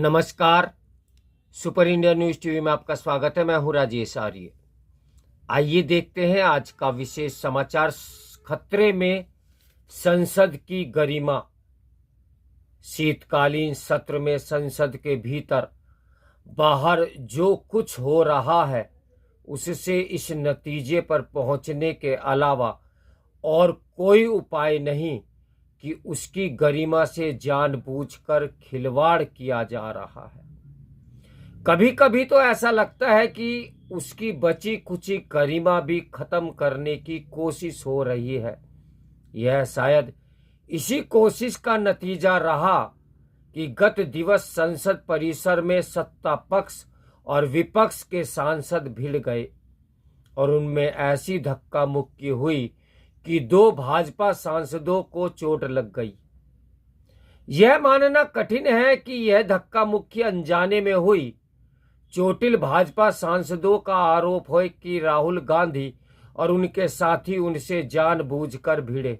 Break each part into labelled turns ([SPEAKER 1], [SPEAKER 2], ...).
[SPEAKER 1] नमस्कार। Super India news TV में आपका स्वागत है। मैं हूं राजेश आर्य। आइए देखते हैं आज का विशेष समाचार। खतरे में संसद की गरिमा। शीतकालीन सत्र में संसद के भीतर बाहर जो कुछ हो रहा है उससे इस नतीजे पर पहुंचने के अलावा और कोई उपाय नहीं कि उसकी गरिमा से जानबूझकर खिलवाड़ किया जा रहा है। कभी कभी तो ऐसा लगता है कि उसकी बची कुची गरिमा भी खत्म करने की कोशिश हो रही है। यह शायद इसी कोशिश का नतीजा रहा कि गत दिवस संसद परिसर में सत्ता पक्ष और विपक्ष के सांसद भिड़ गए और उनमें ऐसी धक्का मुक्की हुई कि दो भाजपा सांसदों को चोट लग गई। यह मानना कठिन है कि यह धक्का मुक्की अनजाने में हुई। चोटिल भाजपा सांसदों का आरोप है कि राहुल गांधी और उनके साथी उनसे जानबूझकर भिड़े।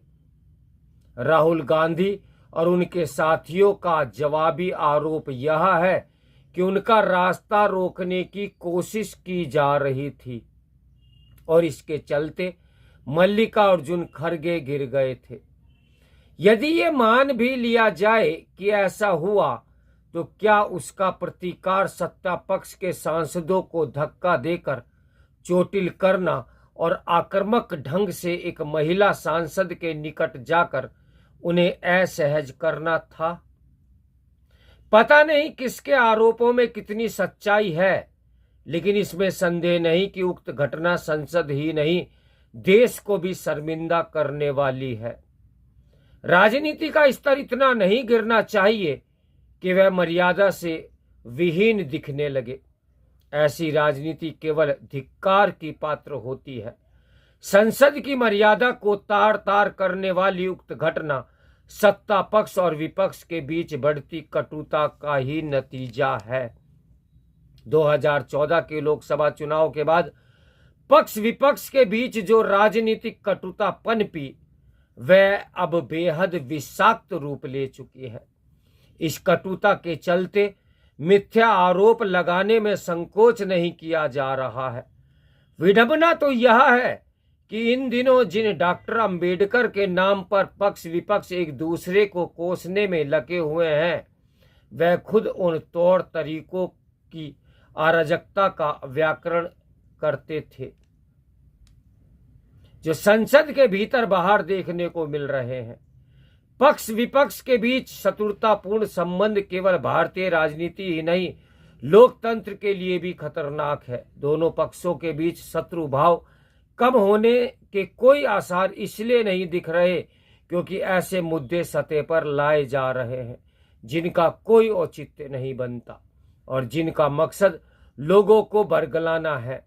[SPEAKER 1] राहुल गांधी और उनके साथियों का जवाबी आरोप यह है कि उनका रास्ता रोकने की कोशिश की जा रही थी और इसके चलते मल्लिकार्जुन खड़गे गिर गए थे। यदि ये मान भी लिया जाए कि ऐसा हुआ तो क्या उसका प्रतिकार सत्ता पक्ष के सांसदों को धक्का देकर चोटिल करना और आक्रामक ढंग से एक महिला सांसद के निकट जाकर उन्हें असहज करना था? पता नहीं किसके आरोपों में कितनी सच्चाई है, लेकिन इसमें संदेह नहीं कि उक्त घटना संसद ही नहीं देश को भी शर्मिंदा करने वाली है। राजनीति का स्तर इतना नहीं गिरना चाहिए कि वह मर्यादा से विहीन दिखने लगे। ऐसी राजनीति केवल धिक्कार की पात्र होती है। संसद की मर्यादा को तार तार करने वाली उक्त घटना सत्ता पक्ष और विपक्ष के बीच बढ़ती कटुता का ही नतीजा है। 2014 के लोकसभा चुनाव के बाद पक्ष विपक्ष के बीच जो राजनीतिक कटुता पनपी वह अब बेहद विषाक्त रूप ले चुकी है। इस कटुता के चलते मिथ्या आरोप लगाने में संकोच नहीं किया जा रहा है। विडंबना तो यह है कि इन दिनों जिन डॉक्टर अंबेडकर के नाम पर पक्ष विपक्ष एक दूसरे को कोसने में लगे हुए हैं वह खुद उन तौर तरीकों की अराजकता का व्याकरण करते थे जो संसद के भीतर बाहर देखने को मिल रहे हैं। पक्ष विपक्ष के बीच शत्रुतापूर्ण संबंध केवल भारतीय राजनीति ही नहीं लोकतंत्र के लिए भी खतरनाक है। दोनों पक्षों के बीच शत्रु भाव कम होने के कोई आसार इसलिए नहीं दिख रहे क्योंकि ऐसे मुद्दे सतह पर लाए जा रहे हैं जिनका कोई औचित्य नहीं बनता और जिनका मकसद लोगों को बरगलाना है।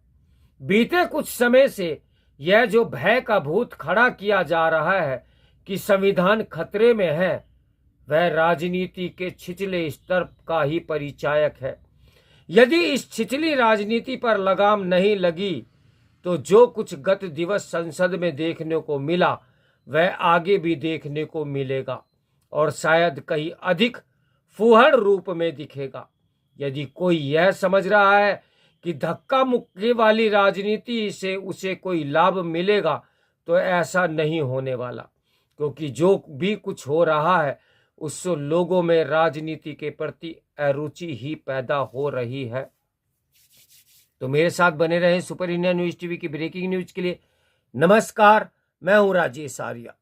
[SPEAKER 1] बीते कुछ समय से यह जो भय का भूत खड़ा किया जा रहा है कि संविधान खतरे में है वह राजनीति के छिछले स्तर का ही परिचायक है। यदि इस छिछली राजनीति पर लगाम नहीं लगी तो जो कुछ गत दिवस संसद में देखने को मिला वह आगे भी देखने को मिलेगा और शायद कहीं अधिक फूहड़ रूप में दिखेगा। यदि कोई यह समझ रहा है कि धक्का मुक्की वाली राजनीति से उसे कोई लाभ मिलेगा तो ऐसा नहीं होने वाला, क्योंकि जो भी कुछ हो रहा है उससे लोगों में राजनीति के प्रति अरुचि ही पैदा हो रही है। तो मेरे साथ बने रहें सुपर इंडिया न्यूज टीवी की ब्रेकिंग न्यूज के लिए। नमस्कार, मैं हूं राजेश आर्य।